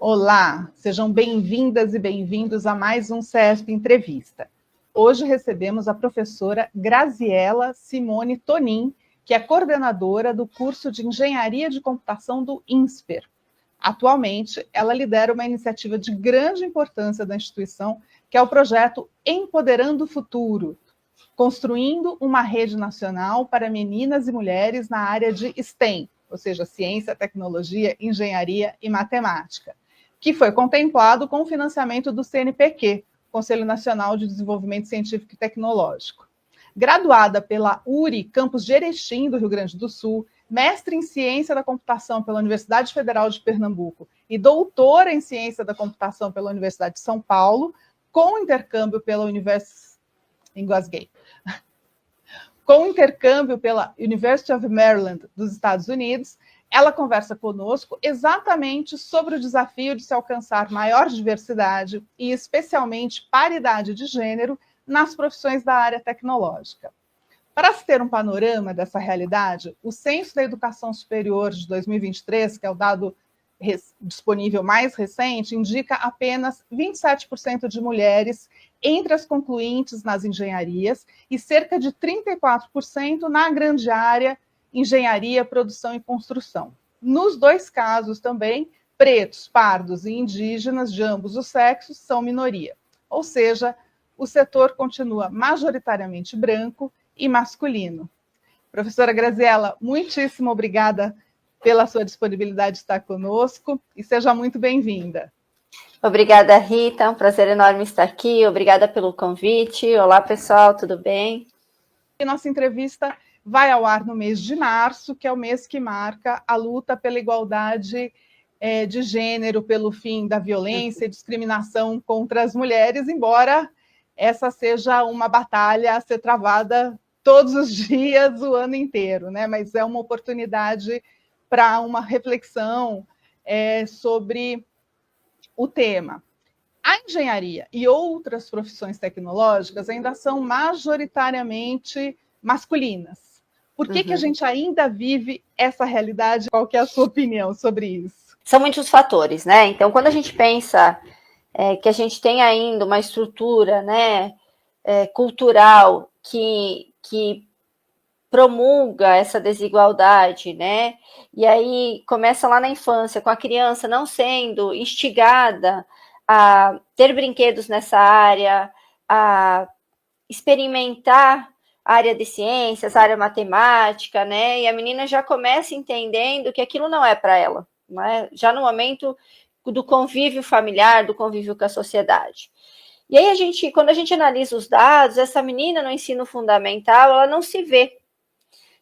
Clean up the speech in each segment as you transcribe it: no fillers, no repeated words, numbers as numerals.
Olá, sejam bem-vindas e bem-vindos a mais um CESP Entrevista. Hoje recebemos a professora Graziela Simone Tonin, que é coordenadora do curso de Engenharia de Computação do INSPER. Atualmente, ela lidera uma iniciativa de grande importância da instituição, que é o projeto Empoderando o Futuro, construindo uma rede nacional para meninas e mulheres na área de STEM, ou seja, ciência, tecnologia, engenharia e matemática, que foi contemplado com o financiamento do CNPq, Conselho Nacional de Desenvolvimento Científico e Tecnológico. Graduada pela URI, campus de Erechim, do Rio Grande do Sul, mestre em Ciência da Computação pela Universidade Federal de Pernambuco e doutora em Ciência da Computação pela Universidade de São Paulo, com intercâmbio pela University of Maryland dos Estados Unidos, ela conversa conosco exatamente sobre o desafio de se alcançar maior diversidade e, especialmente, paridade de gênero nas profissões da área tecnológica. Para se ter um panorama dessa realidade, o Censo da Educação Superior de 2023, que é o dado disponível mais recente, indica apenas 27% de mulheres entre as concluintes nas engenharias e cerca de 34% na grande área engenharia, produção e construção. Nos dois casos também, pretos, pardos e indígenas de ambos os sexos são minoria. Ou seja, o setor continua majoritariamente branco e masculino. Professora Graziela, muitíssimo obrigada pela sua disponibilidade de estar conosco e seja muito bem-vinda. Obrigada, Rita, é um prazer enorme estar aqui, obrigada pelo convite. Olá, pessoal, tudo bem? E nossa entrevista vai ao ar no mês de março, que é o mês que marca a luta pela igualdade de gênero, pelo fim da violência e discriminação contra as mulheres, embora essa seja uma batalha a ser travada todos os dias, o ano inteiro, né? Mas é uma oportunidade para uma reflexão sobre o tema. A engenharia e outras profissões tecnológicas ainda são majoritariamente masculinas. Por que a gente ainda vive essa realidade? Qual que é a sua opinião sobre isso? São muitos fatores, né? Então, quando a gente pensa que a gente tem ainda uma estrutura, né, cultural que promulga essa desigualdade, né? E aí começa lá na infância, com a criança não sendo instigada a ter brinquedos nessa área, a experimentar a área de ciências, a área matemática, né? E a menina já começa entendendo que aquilo não é para ela, né? Já no momento do convívio familiar, do convívio com a sociedade. E aí quando a gente analisa os dados, essa menina no ensino fundamental, ela não se vê.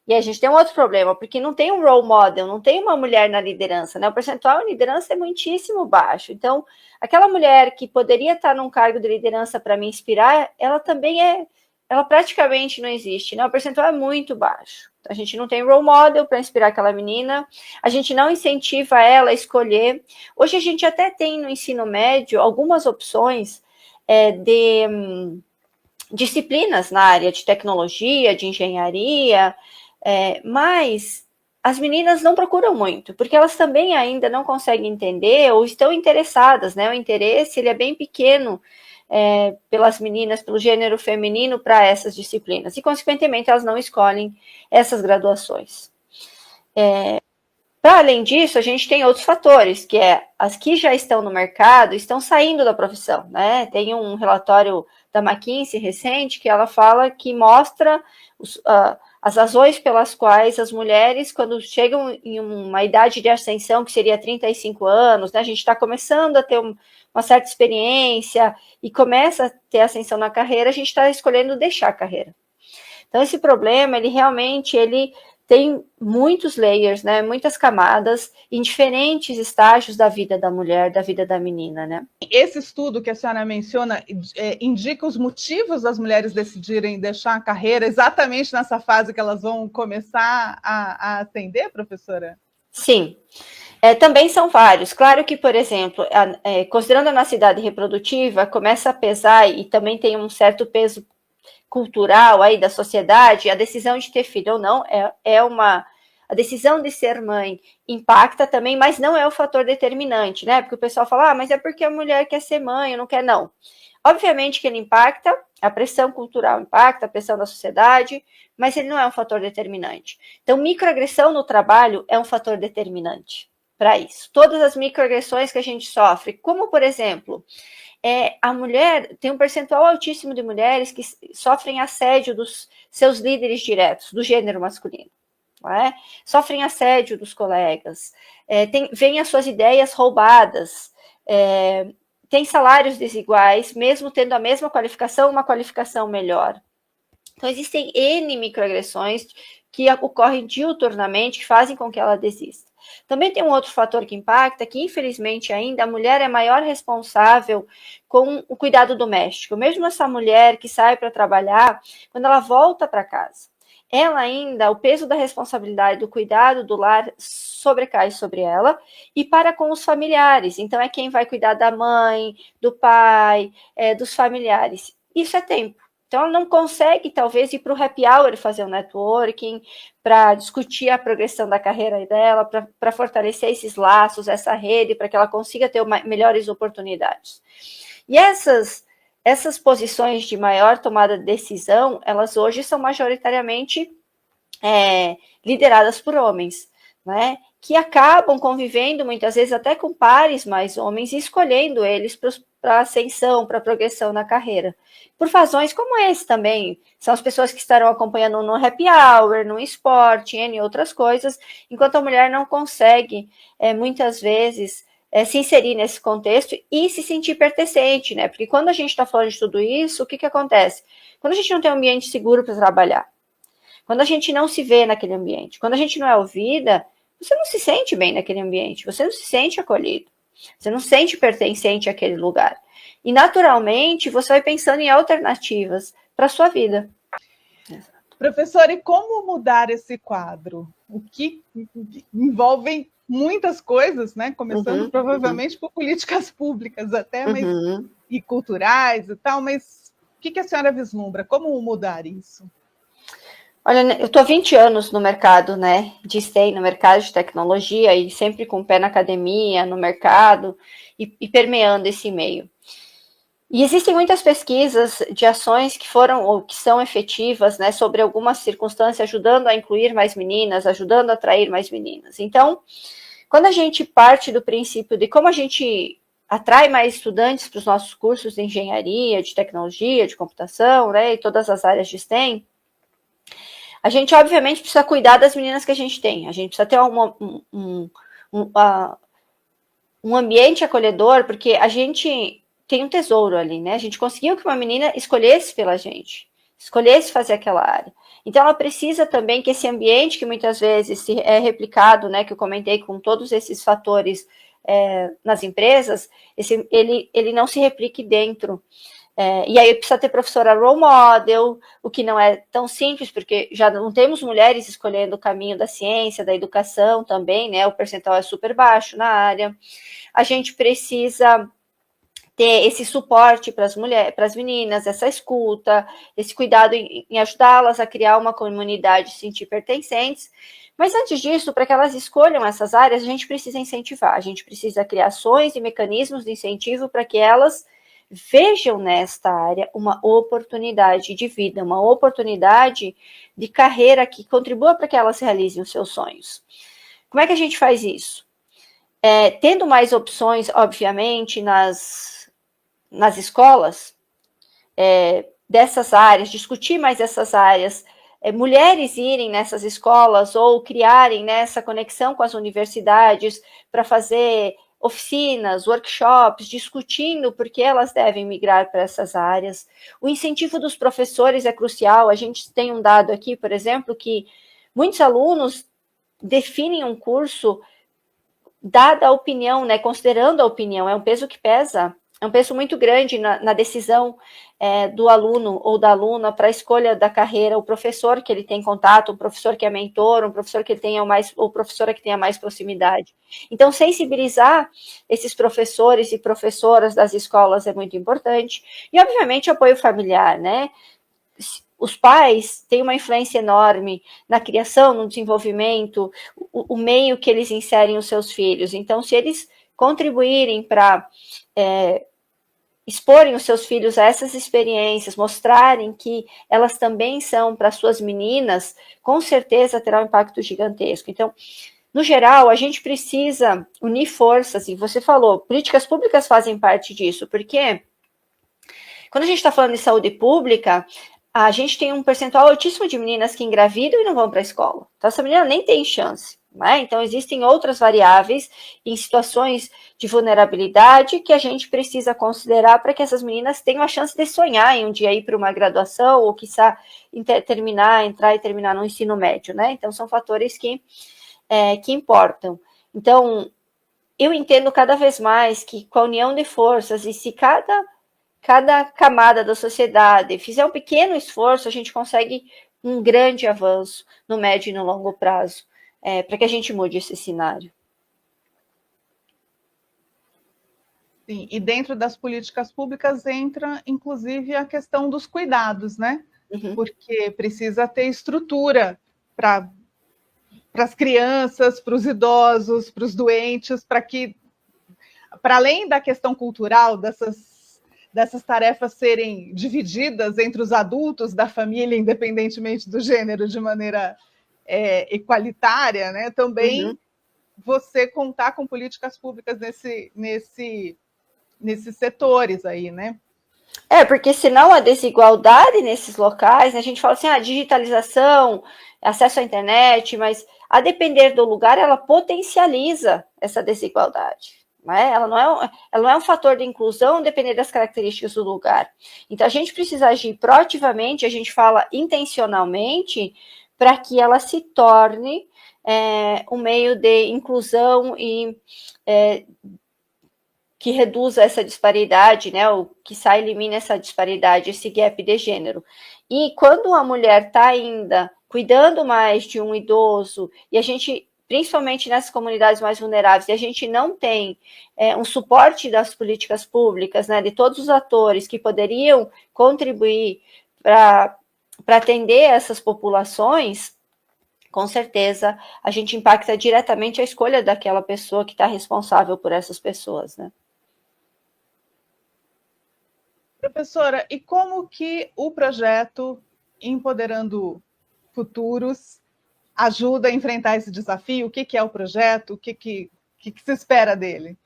E a gente tem um outro problema, porque não tem um role model, não tem uma mulher na liderança, né? O percentual de liderança é muitíssimo baixo. Então, aquela mulher que poderia estar num cargo de liderança para me inspirar, ela praticamente não existe, né? O percentual é muito baixo. A gente não tem role model para inspirar aquela menina, a gente não incentiva ela a escolher. Hoje a gente até tem no ensino médio algumas opções de disciplinas na área de tecnologia, de engenharia, mas as meninas não procuram muito, porque elas também ainda não conseguem entender ou estão interessadas, né? O interesse ele é bem pequeno pelas meninas, pelo gênero feminino para essas disciplinas, e consequentemente elas não escolhem essas graduações. Para além disso, a gente tem outros fatores, que as que já estão no mercado estão saindo da profissão, né? Tem um relatório da McKinsey recente que ela fala que mostra as razões pelas quais as mulheres, quando chegam em uma idade de ascensão, que seria 35 anos, né, a gente está começando a ter uma certa experiência e começa a ter ascensão na carreira, a gente está escolhendo deixar a carreira. Então, esse problema, ele realmente tem muitos layers, né, muitas camadas em diferentes estágios da vida da mulher, da vida da menina, né? Esse estudo que a senhora menciona indica os motivos das mulheres decidirem deixar a carreira exatamente nessa fase que elas vão começar a atender, professora? Sim. Também são vários. Claro que, por exemplo, considerando a nossa idade reprodutiva, começa a pesar e também tem um certo peso cultural aí da sociedade, a decisão de ter filho ou não é uma A decisão de ser mãe impacta também, mas não é o fator determinante, né? Porque o pessoal fala, mas é porque a mulher quer ser mãe, não quer, não. Obviamente que ele impacta, a pressão cultural impacta, a pressão da sociedade, mas ele não é um fator determinante. Então, microagressão no trabalho é um fator determinante para isso. Todas as microagressões que a gente sofre, como, por exemplo, a mulher, tem um percentual altíssimo de mulheres que sofrem assédio dos seus líderes diretos, do gênero masculino. Não é? Sofrem assédio dos colegas, veem as suas ideias roubadas, tem salários desiguais, mesmo tendo a mesma qualificação, uma qualificação melhor. Então, existem N microagressões que ocorrem diuturnamente, que fazem com que ela desista. Também tem um outro fator que impacta, que infelizmente ainda a mulher é maior responsável com o cuidado doméstico. Mesmo essa mulher que sai para trabalhar, quando ela volta para casa, ela ainda, o peso da responsabilidade do cuidado do lar sobrecai sobre ela e para com os familiares. Então, é quem vai cuidar da mãe, do pai, dos familiares. Isso é tempo. Então, ela não consegue, talvez, ir para o happy hour fazer um networking, para discutir a progressão da carreira dela, para fortalecer esses laços, essa rede, para que ela consiga ter melhores oportunidades. E essas posições de maior tomada de decisão, elas hoje são majoritariamente lideradas por homens, né? Que acabam convivendo muitas vezes até com pares mais homens e escolhendo eles para ascensão, para progressão na carreira. Por razões como esse também, são as pessoas que estarão acompanhando no happy hour, no esporte, em outras coisas, enquanto a mulher não consegue, muitas vezes, se inserir nesse contexto e se sentir pertencente, né? Porque quando a gente está falando de tudo isso, o que acontece? Quando a gente não tem um ambiente seguro para trabalhar, quando a gente não se vê naquele ambiente, quando a gente não é ouvida, você não se sente bem naquele ambiente, você não se sente acolhido, você não se sente pertencente àquele lugar. E, naturalmente, você vai pensando em alternativas para a sua vida. Professora, e como mudar esse quadro? O que envolvem muitas coisas, né? Começando provavelmente por políticas públicas até, mas, e culturais e tal, mas o que a senhora vislumbra? Como mudar isso? Olha, eu estou há 20 anos no mercado, né, de STEM, no mercado de tecnologia, e sempre com o pé na academia, no mercado, e permeando esse meio. E existem muitas pesquisas de ações que foram ou que são efetivas, né, sobre algumas circunstâncias, ajudando a incluir mais meninas, ajudando a atrair mais meninas. Então, quando a gente parte do princípio de como a gente atrai mais estudantes para os nossos cursos de engenharia, de tecnologia, de computação, né, e todas as áreas de STEM, a gente, obviamente, precisa cuidar das meninas que a gente tem. A gente precisa ter um ambiente acolhedor, porque a gente tem um tesouro ali, né? A gente conseguiu que uma menina escolhesse pela gente, escolhesse fazer aquela área. Então, ela precisa também que esse ambiente, que muitas vezes é replicado, né? Que eu comentei com todos esses fatores nas empresas, ele não se replique dentro. E aí precisa ter professora role model, o que não é tão simples, porque já não temos mulheres escolhendo o caminho da ciência, da educação também, né? O percentual é super baixo na área. A gente precisa ter esse suporte para as mulheres, para as meninas, essa escuta, esse cuidado em ajudá-las a criar uma comunidade, se sentir pertencentes. Mas antes disso, para que elas escolham essas áreas, a gente precisa incentivar, a gente precisa criar ações e mecanismos de incentivo para que elas vejam nesta área uma oportunidade de vida, uma oportunidade de carreira que contribua para que elas realizem os seus sonhos. Como é que a gente faz isso? Tendo mais opções, obviamente, nas escolas, dessas áreas, discutir mais essas áreas, mulheres irem nessas escolas ou criarem essa conexão com as universidades para fazer oficinas, workshops, discutindo por que elas devem migrar para essas áreas. O incentivo dos professores é crucial. A gente tem um dado aqui, por exemplo, que muitos alunos definem um curso dada a opinião, né, considerando a opinião, é um peso que pesa, é um peso muito grande na decisão do aluno ou da aluna para a escolha da carreira, o professor que ele tem contato, o professor que é mentor, um professor que ele tenha mais, ou professora que tenha mais proximidade. Então, sensibilizar esses professores e professoras das escolas é muito importante. E, obviamente, apoio familiar, né? Os pais têm uma influência enorme na criação, no desenvolvimento, o meio que eles inserem os seus filhos. Então, se eles contribuírem para exporem os seus filhos a essas experiências, mostrarem que elas também são para suas meninas, com certeza terá um impacto gigantesco. Então, no geral, a gente precisa unir forças, e você falou, políticas públicas fazem parte disso, porque quando a gente está falando de saúde pública, a gente tem um percentual altíssimo de meninas que engravidam e não vão para a escola. Então, essa menina nem tem chance. Né? Então, existem outras variáveis em situações de vulnerabilidade que a gente precisa considerar para que essas meninas tenham a chance de sonhar em um dia ir para uma graduação ou, quiçá, entrar e terminar no ensino médio. Né? Então, são fatores que importam. Então, eu entendo cada vez mais que com a união de forças e se cada camada da sociedade fizer um pequeno esforço, a gente consegue um grande avanço no médio e no longo prazo, para que a gente mude esse cenário. Sim, e dentro das políticas públicas entra, inclusive, a questão dos cuidados, né? Uhum. Porque precisa ter estrutura para as crianças, para os idosos, para os doentes, para além da questão cultural, dessas tarefas serem divididas entre os adultos da família, independentemente do gênero, de maneira igualitária, né? Também você contar com políticas públicas nesses setores aí, né? Porque senão a desigualdade nesses locais, né, a gente fala assim, digitalização, acesso à internet, mas a depender do lugar, ela potencializa essa desigualdade. Né? Ela não é um fator de inclusão depender das características do lugar. Então, a gente precisa agir proativamente, a gente fala intencionalmente, para que ela se torne um meio de inclusão e que reduza essa disparidade, né, ou que elimine essa disparidade, esse gap de gênero. E quando a mulher está ainda cuidando mais de um idoso, e a gente, principalmente nessas comunidades mais vulneráveis, e a gente não tem um suporte das políticas públicas, né, de todos os atores que poderiam contribuir para atender essas populações, com certeza a gente impacta diretamente a escolha daquela pessoa que está responsável por essas pessoas, né? Professora, e como que o projeto Empoderando Futuros ajuda a enfrentar esse desafio? O que é o projeto? O que se espera dele?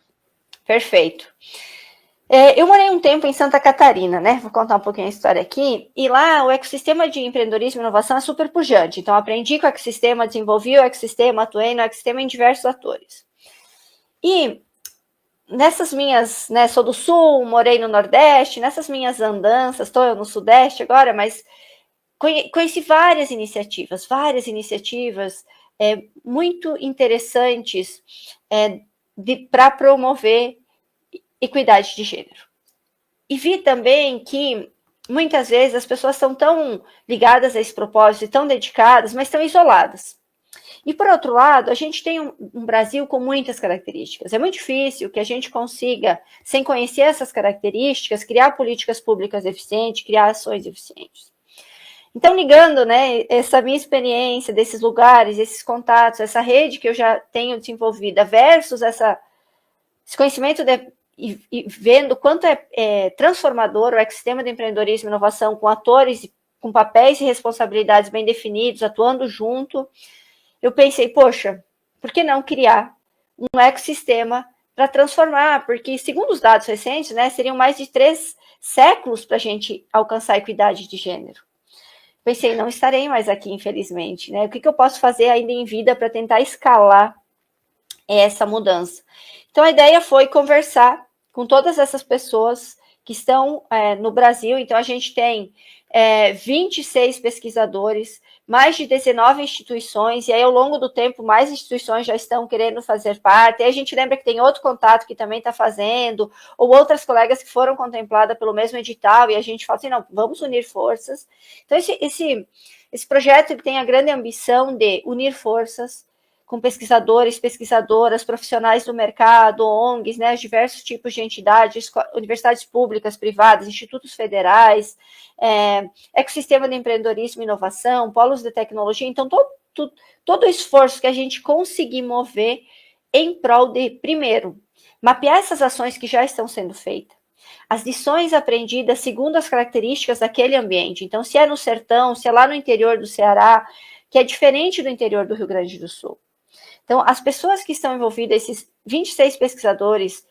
Perfeito. Eu morei um tempo em Santa Catarina, né? Vou contar um pouquinho a história aqui. E lá o ecossistema de empreendedorismo e inovação é super pujante. Então, aprendi com o ecossistema, desenvolvi o ecossistema, atuei no ecossistema em diversos atores. E nessas minhas, né, sou do Sul, morei no Nordeste, nessas minhas andanças, estou no Sudeste agora, mas conheci várias iniciativas muito interessantes para promover equidade de gênero. E vi também que muitas vezes as pessoas estão tão ligadas a esse propósito, tão dedicadas, mas estão isoladas. E, por outro lado, a gente tem um Brasil com muitas características. É muito difícil que a gente consiga, sem conhecer essas características, criar políticas públicas eficientes, criar ações eficientes. Então, ligando, né, essa minha experiência desses lugares, esses contatos, essa rede que eu já tenho desenvolvida, versus esse conhecimento e vendo quanto é transformador o ecossistema de empreendedorismo e inovação com atores, com papéis e responsabilidades bem definidos, atuando junto, eu pensei, poxa, por que não criar um ecossistema para transformar? Porque, segundo os dados recentes, né, seriam mais de 3 séculos para a gente alcançar a equidade de gênero. Pensei, não estarei mais aqui, infelizmente. Né? O que eu posso fazer ainda em vida para tentar escalar essa mudança? Então, a ideia foi conversar com todas essas pessoas que estão no Brasil. Então, a gente tem 26 pesquisadores, mais de 19 instituições, e aí ao longo do tempo mais instituições já estão querendo fazer parte, e a gente lembra que tem outro contato que também está fazendo, ou outras colegas que foram contempladas pelo mesmo edital, e a gente fala assim, não, vamos unir forças. Então esse projeto ele tem a grande ambição de unir forças, com pesquisadores, pesquisadoras, profissionais do mercado, ONGs, né, diversos tipos de entidades, universidades públicas, privadas, institutos federais, ecossistema de empreendedorismo e inovação, polos de tecnologia. Então, todo o esforço que a gente conseguir mover em prol de, primeiro, mapear essas ações que já estão sendo feitas, as lições aprendidas segundo as características daquele ambiente. Então, se é no sertão, se é lá no interior do Ceará, que é diferente do interior do Rio Grande do Sul. Então, as pessoas que estão envolvidas, esses 26 pesquisadoras,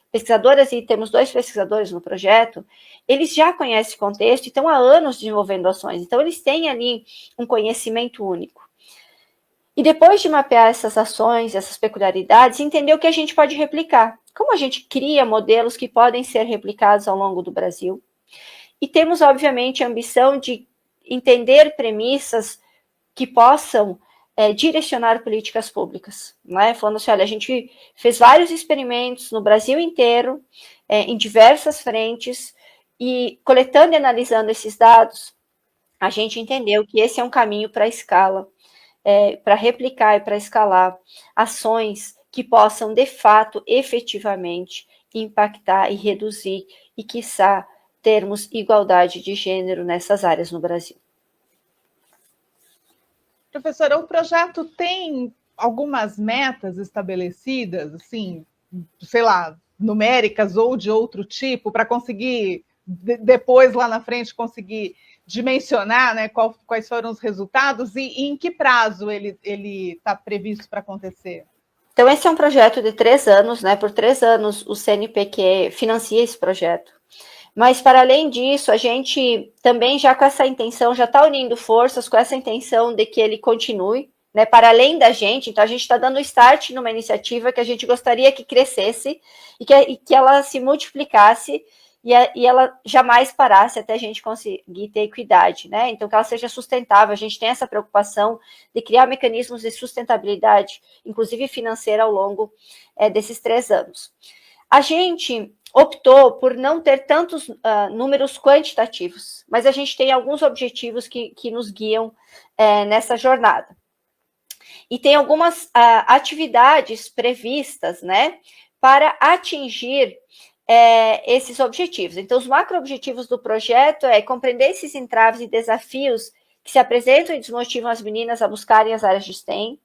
e temos 2 pesquisadores no projeto, eles já conhecem o contexto e estão há anos desenvolvendo ações. Então, eles têm ali um conhecimento único. E depois de mapear essas ações, essas peculiaridades, entender o que a gente pode replicar. Como a gente cria modelos que podem ser replicados ao longo do Brasil. E temos, obviamente, a ambição de entender premissas que possam direcionar políticas públicas. Né? Falando assim, olha, a gente fez vários experimentos no Brasil inteiro, em diversas frentes, e coletando e analisando esses dados, a gente entendeu que esse é um caminho para a escala, para replicar e para escalar ações que possam, de fato, efetivamente, impactar e reduzir e, quiçá, termos igualdade de gênero nessas áreas no Brasil. Professora, o projeto tem algumas metas estabelecidas, assim, sei lá, numéricas ou de outro tipo, para conseguir, depois, lá na frente, conseguir dimensionar, né, quais foram os resultados e em que prazo ele está previsto para acontecer? Então, esse é um projeto de 3 anos, né? Por 3 anos o CNPq financia esse projeto. Mas, para além disso, a gente também já com essa intenção, já está unindo forças com essa intenção de que ele continue, né? Para além da gente, então a gente está dando start numa iniciativa que a gente gostaria que crescesse e que ela se multiplicasse e ela jamais parasse até a gente conseguir ter equidade, né? Então, que ela seja sustentável. A gente tem essa preocupação de criar mecanismos de sustentabilidade, inclusive financeira, ao longo desses 3 anos. A gente optou por não ter tantos números quantitativos, mas a gente tem alguns objetivos que nos guiam nessa jornada. E tem algumas atividades previstas, né, para atingir esses objetivos. Então, os macro-objetivos do projeto é compreender esses entraves e desafios que se apresentam e desmotivam as meninas a buscarem as áreas de STEM,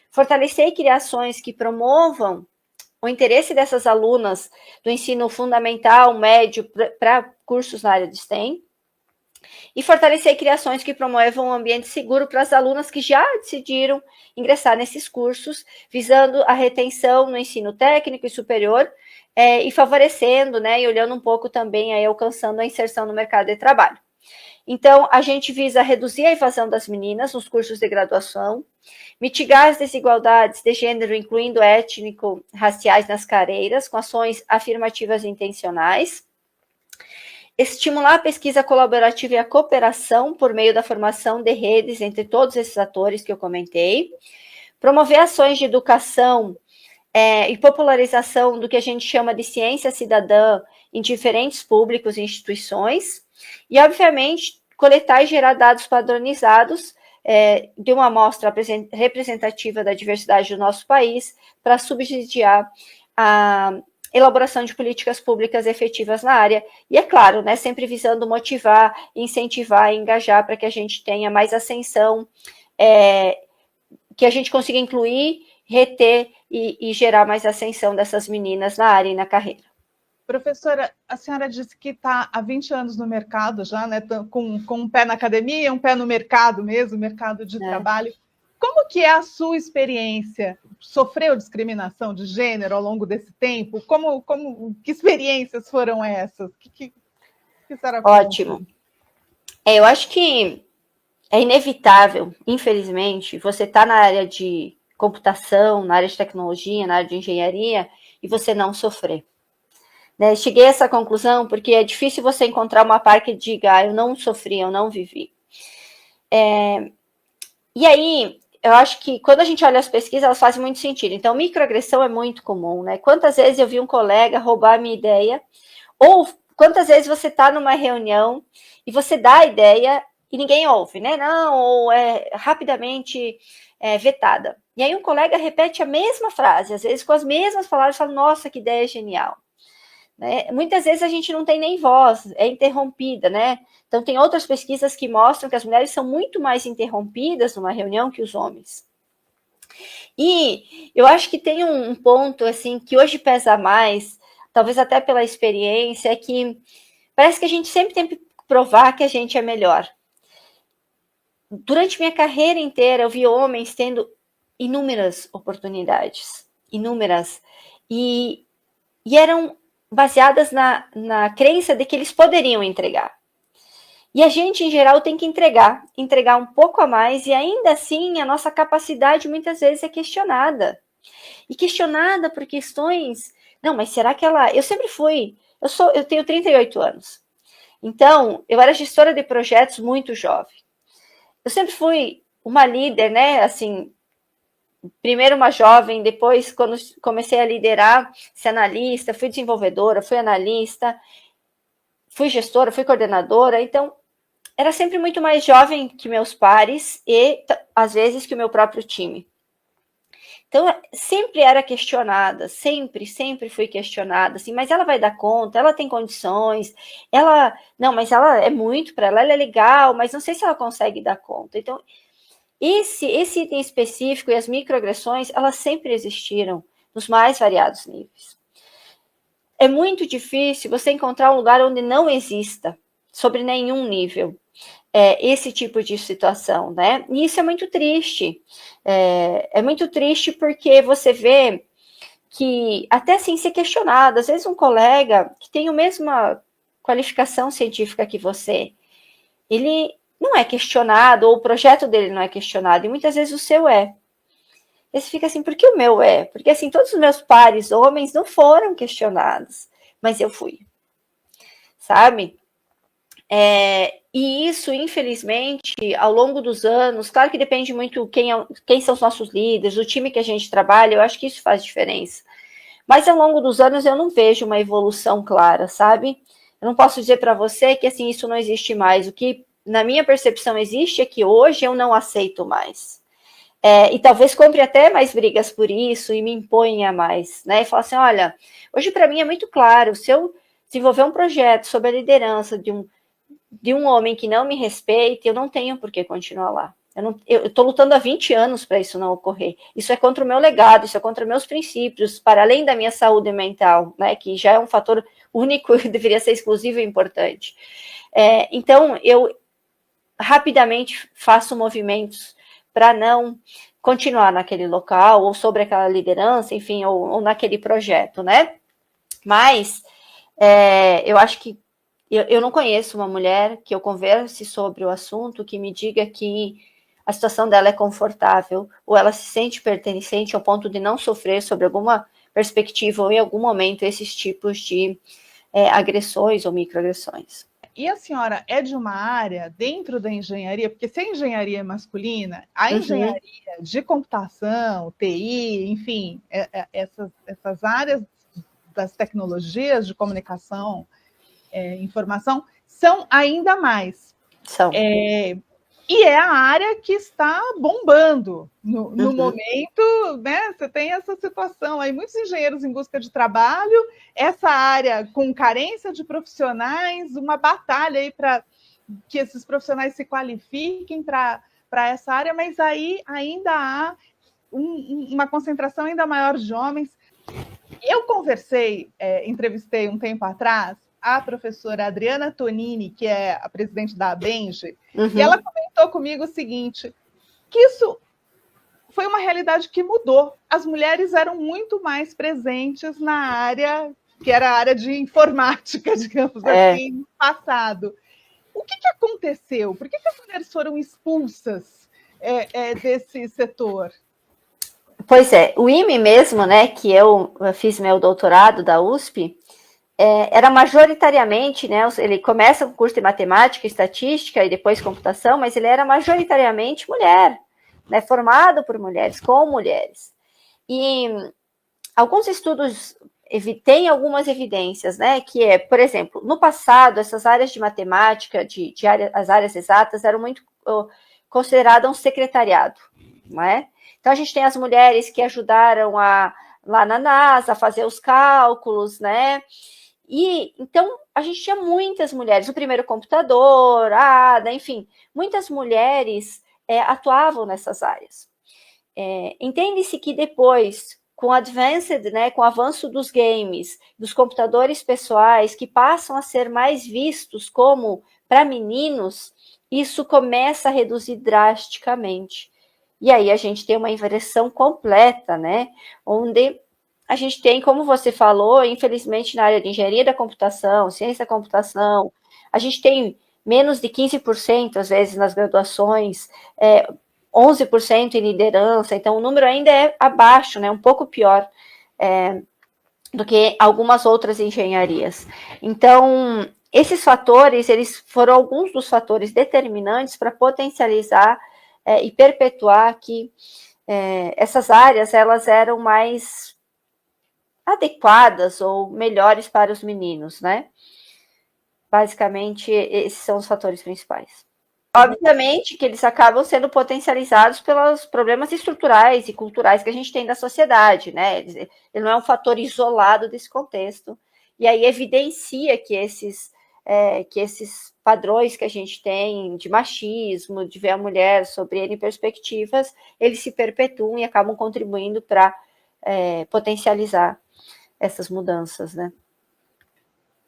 fortalecer criações que promovam o interesse dessas alunas do ensino fundamental, médio, para cursos na área de STEM, e fortalecer criações que promovam um ambiente seguro para as alunas que já decidiram ingressar nesses cursos, visando a retenção no ensino técnico e superior, e favorecendo, né, e olhando um pouco também, aí, alcançando a inserção no mercado de trabalho. Então, a gente visa reduzir a evasão das meninas nos cursos de graduação, mitigar as desigualdades de gênero, incluindo étnico-raciais nas carreiras, com ações afirmativas e intencionais, estimular a pesquisa colaborativa e a cooperação por meio da formação de redes entre todos esses atores que eu comentei, promover ações de educação e popularização do que a gente chama de ciência cidadã em diferentes públicos e instituições, e, obviamente, coletar e gerar dados padronizados de uma amostra representativa da diversidade do nosso país para subsidiar a elaboração de políticas públicas efetivas na área. E, é claro, né, sempre visando motivar, incentivar e engajar para que a gente tenha mais ascensão, que a gente consiga incluir, reter e gerar mais ascensão dessas meninas na área e na carreira. Professora, a senhora disse que está há 20 anos no mercado já, né? Com um pé na academia, um pé no mercado mesmo, mercado de trabalho. Como que é a sua experiência? Sofreu discriminação de gênero ao longo desse tempo? Que experiências foram essas? Que será? Ótimo. Eu acho que é inevitável, infelizmente, você está na área de computação, na área de tecnologia, na área de engenharia, e você não sofrer. Né? Cheguei a essa conclusão porque é difícil você encontrar uma par que diga, eu não sofri, eu não vivi. E aí, eu acho que quando a gente olha as pesquisas, elas fazem muito sentido. Então, microagressão é muito comum, né? Quantas vezes eu vi um colega roubar a minha ideia, ou quantas vezes você está numa reunião e você dá a ideia e ninguém ouve, né? Não, ou rapidamente vetada. E aí um colega repete a mesma frase, às vezes com as mesmas palavras, fala, nossa, que ideia genial. Né? Muitas vezes a gente não tem nem voz, é interrompida, né? Então tem outras pesquisas que mostram que as mulheres são muito mais interrompidas numa reunião que os homens. E eu acho que tem um ponto, assim, que hoje pesa mais, talvez até pela experiência, é que parece que a gente sempre tem que provar que a gente é melhor. Durante minha carreira inteira, eu vi homens tendo inúmeras oportunidades, inúmeras, e eram baseadas na crença de que eles poderiam entregar. E a gente, em geral, tem que entregar um pouco a mais, e ainda assim a nossa capacidade muitas vezes é questionada. E questionada por questões, não, mas será que ela... Eu sempre fui, eu tenho 38 anos, então eu era gestora de projetos muito jovem. Eu sempre fui uma líder, né, assim, primeiro uma jovem, depois quando comecei a liderar, ser analista, fui desenvolvedora, fui analista, fui gestora, fui coordenadora, então era sempre muito mais jovem que meus pares e, às vezes, que o meu próprio time. Então, sempre era questionada, sempre fui questionada, assim, mas ela vai dar conta, ela tem condições, não, mas ela é muito para ela é legal, mas não sei se ela consegue dar conta. Então, esse item específico e as microagressões, elas sempre existiram, nos mais variados níveis. É muito difícil você encontrar um lugar onde não exista, sobre nenhum nível, esse tipo de situação, né? E isso é muito triste. É muito triste porque você vê que, até assim, ser questionado, às vezes um colega que tem a mesma qualificação científica que você, ele não é questionado, ou o projeto dele não é questionado, e muitas vezes o seu é. E você fica assim, por que o meu é? Porque assim, todos os meus pares homens não foram questionados, mas eu fui. Sabe? E isso, infelizmente, ao longo dos anos, claro que depende muito quem são os nossos líderes, o time que a gente trabalha, eu acho que isso faz diferença. Mas ao longo dos anos eu não vejo uma evolução clara, sabe? Eu não posso dizer para você que assim, isso não existe mais. O que, na minha percepção, existe é que hoje eu não aceito mais. E talvez compre até mais brigas por isso e me imponha mais, né? E fala assim, olha, hoje para mim é muito claro, se eu desenvolver um projeto sob a liderança de um homem que não me respeita, eu não tenho por que continuar lá. Eu estou lutando há 20 anos para isso não ocorrer. Isso é contra o meu legado, isso é contra meus princípios, para além da minha saúde mental, né, que já é um fator único e deveria ser exclusivo e importante. Então, eu rapidamente faço movimentos para não continuar naquele local, ou sobre aquela liderança, enfim, ou naquele projeto, né? Mas eu acho que eu não conheço uma mulher que eu converse sobre o assunto que me diga que a situação dela é confortável ou ela se sente pertencente ao ponto de não sofrer sobre alguma perspectiva ou em algum momento esses tipos de agressões ou microagressões. E a senhora é de uma área dentro da engenharia, porque se a engenharia é masculina, a engenharia de computação, TI, enfim, essas áreas das tecnologias de comunicação, informação, são ainda mais. São. E é a área que está bombando no momento, né? Você tem essa situação aí, muitos engenheiros em busca de trabalho, essa área com carência de profissionais, uma batalha aí para que esses profissionais se qualifiquem para essa área, mas aí ainda há uma concentração ainda maior de homens. Eu entrevistei um tempo atrás a professora Adriana Tonini, que é a presidente da ABENGE, e ela comentou comigo o seguinte, que isso foi uma realidade que mudou. As mulheres eram muito mais presentes na área, que era a área de informática, digamos assim, no passado. O que aconteceu? Por que as mulheres foram expulsas desse setor? Pois o IME mesmo, né, que eu fiz meu doutorado da USP, era majoritariamente, né, ele começa com o curso de matemática, estatística e depois computação, mas ele era majoritariamente mulher, né, formado por mulheres, com mulheres. E alguns estudos têm algumas evidências, né, que por exemplo, no passado, essas áreas de matemática, as áreas exatas, eram muito consideradas um secretariado. não é? Então, a gente tem as mulheres que ajudaram lá na NASA a fazer os cálculos, né? E, então, a gente tinha muitas mulheres, o primeiro computador, a Ada, enfim, muitas mulheres atuavam nessas áreas. Entende-se que depois, com advanced, né, com o avanço dos games, dos computadores pessoais, que passam a ser mais vistos como para meninos, isso começa a reduzir drasticamente. E aí a gente tem uma inversão completa, né? Onde a gente tem, como você falou, infelizmente na área de engenharia da computação, ciência da computação, a gente tem menos de 15%, às vezes, nas graduações, 11% em liderança, então o número ainda é abaixo, né? Um pouco pior do que algumas outras engenharias. Então, esses fatores, eles foram alguns dos fatores determinantes para potencializar e perpetuar que essas áreas, elas eram mais adequadas ou melhores para os meninos, né? Basicamente, esses são os fatores principais. Obviamente que eles acabam sendo potencializados pelos problemas estruturais e culturais que a gente tem da sociedade, né? Ele não é um fator isolado desse contexto. E aí evidencia que esses padrões que a gente tem de machismo, de ver a mulher sobre N perspectivas, eles se perpetuam e acabam contribuindo para potencializar essas mudanças, né?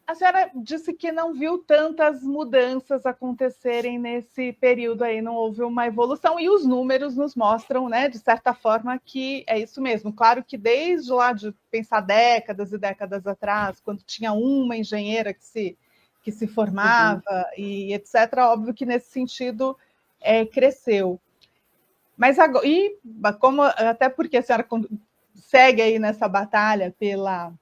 A senhora disse que não viu tantas mudanças acontecerem nesse período aí, não houve uma evolução, e os números nos mostram, né, de certa forma, que é isso mesmo. Claro que desde lá de pensar décadas e décadas atrás, quando tinha uma engenheira que se formava e etc., óbvio que nesse sentido cresceu. Mas agora, e como, até porque a senhora segue aí nessa batalha pela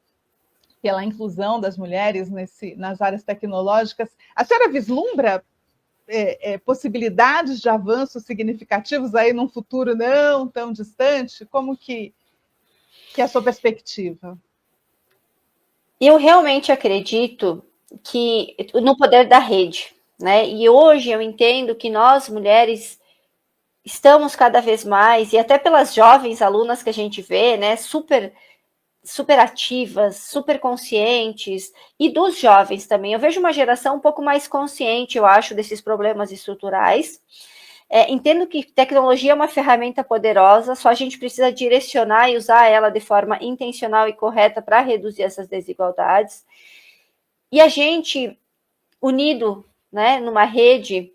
inclusão das mulheres nas áreas tecnológicas, a senhora vislumbra possibilidades de avanços significativos aí num futuro não tão distante? Como que é a sua perspectiva? Eu realmente acredito que no poder da rede, né? E hoje eu entendo que nós, mulheres, estamos cada vez mais, e até pelas jovens alunas que a gente vê, né, super ativas, super conscientes, e dos jovens também. Eu vejo uma geração um pouco mais consciente, eu acho, desses problemas estruturais. Entendo que tecnologia é uma ferramenta poderosa, só a gente precisa direcionar e usar ela de forma intencional e correta para reduzir essas desigualdades. E a gente, unido, né, numa rede,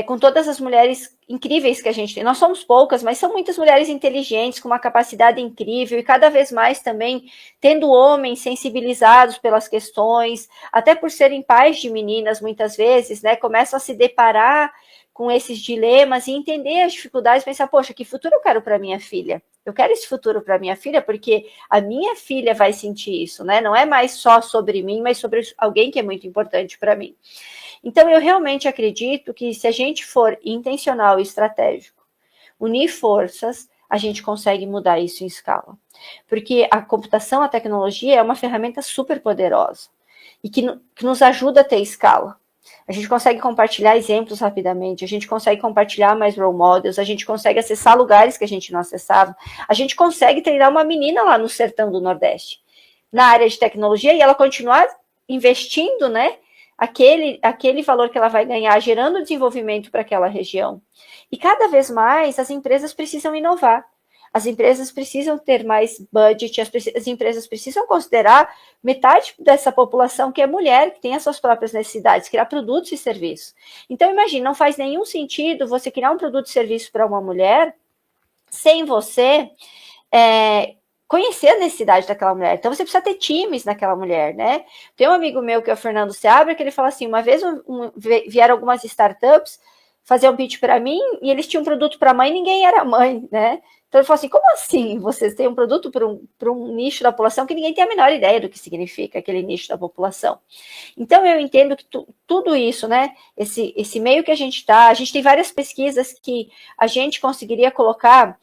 com todas as mulheres incríveis que a gente tem. Nós somos poucas, mas são muitas mulheres inteligentes, com uma capacidade incrível, e cada vez mais também tendo homens sensibilizados pelas questões, até por serem pais de meninas, muitas vezes, né, começam a se deparar com esses dilemas e entender as dificuldades, pensar, poxa, que futuro eu quero para minha filha? Eu quero esse futuro para minha filha porque a minha filha vai sentir isso, né? Não é mais só sobre mim, mas sobre alguém que é muito importante para mim. Então, eu realmente acredito que se a gente for intencional e estratégico, unir forças, a gente consegue mudar isso em escala. Porque a computação, a tecnologia é uma ferramenta super poderosa e que nos ajuda a ter escala. A gente consegue compartilhar exemplos rapidamente, a gente consegue compartilhar mais role models, a gente consegue acessar lugares que a gente não acessava, a gente consegue treinar uma menina lá no sertão do Nordeste, na área de tecnologia, e ela continuar investindo, né, aquele valor que ela vai ganhar, gerando desenvolvimento para aquela região. E cada vez mais as empresas precisam inovar. As empresas precisam ter mais budget, as empresas precisam considerar metade dessa população que é mulher, que tem as suas próprias necessidades, criar produtos e serviços. Então, imagine, não faz nenhum sentido você criar um produto e serviço para uma mulher sem você conhecer a necessidade daquela mulher. Então, você precisa ter times naquela mulher, né? Tem um amigo meu, que é o Fernando Seabra, que ele fala assim, uma vez vieram algumas startups fazer um pitch para mim, e eles tinham um produto para mãe e ninguém era mãe, né? Então, ele falou assim, como assim vocês têm um produto para um nicho da população que ninguém tem a menor ideia do que significa aquele nicho da população? Então, eu entendo que tudo isso, né, esse meio que a gente tem várias pesquisas que a gente conseguiria colocar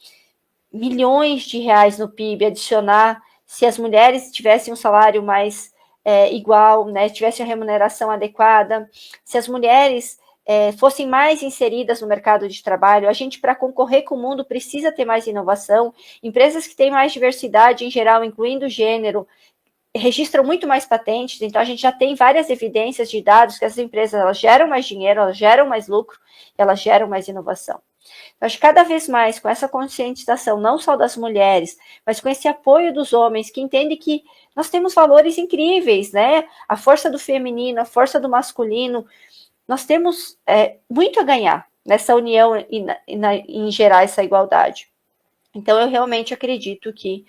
milhões de reais no PIB, adicionar, se as mulheres tivessem um salário mais igual, né, tivessem a remuneração adequada, se as mulheres fossem mais inseridas no mercado de trabalho. A gente, para concorrer com o mundo, precisa ter mais inovação. Empresas que têm mais diversidade, em geral, incluindo gênero, registram muito mais patentes. Então, a gente já tem várias evidências de dados que essas empresas elas geram mais dinheiro, elas geram mais lucro, elas geram mais inovação. Então, acho que cada vez mais, com essa conscientização, não só das mulheres, mas com esse apoio dos homens, que entendem que nós temos valores incríveis, né? A força do feminino, a força do masculino, nós temos muito a ganhar nessa união em gerar essa igualdade. Então, eu realmente acredito que...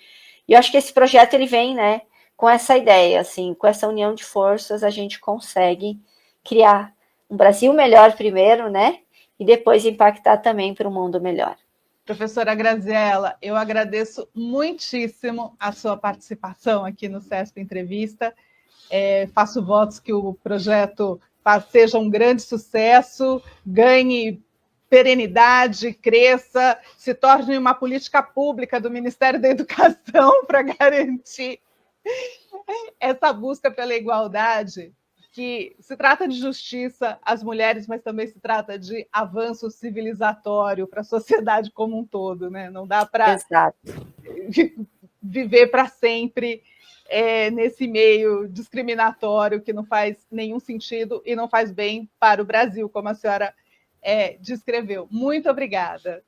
E eu acho que esse projeto, ele vem, né, com essa ideia, assim, com essa união de forças, a gente consegue criar um Brasil melhor primeiro, né? E depois impactar também para um mundo melhor. Professora Graziella, eu agradeço muitíssimo a sua participação aqui no CESP Entrevista. Faço votos que o projeto seja um grande sucesso, ganhe perenidade, cresça, se torne uma política pública do Ministério da Educação para garantir essa busca pela igualdade, que se trata de justiça às mulheres, mas também se trata de avanço civilizatório para a sociedade como um todo, né? Não dá para viver para sempre nesse meio discriminatório que não faz nenhum sentido e não faz bem para o Brasil, como a senhora descreveu. Muito obrigada.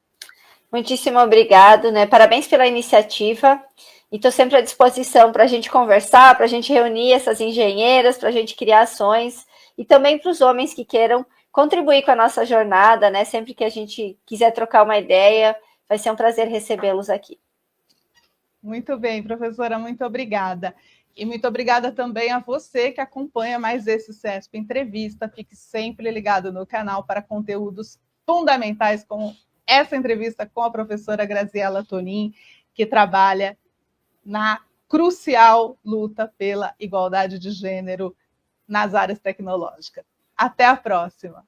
Muitíssimo obrigado, né? Parabéns pela iniciativa. E estou sempre à disposição para a gente conversar, para a gente reunir essas engenheiras, para a gente criar ações, e também para os homens que queiram contribuir com a nossa jornada, né? Sempre que a gente quiser trocar uma ideia, vai ser um prazer recebê-los aqui. Muito bem, professora, muito obrigada. E muito obrigada também a você que acompanha mais esse CESP Entrevista. Fique sempre ligado no canal para conteúdos fundamentais, como essa entrevista com a professora Graziella Tonin, que trabalha na crucial luta pela igualdade de gênero nas áreas tecnológicas. Até a próxima!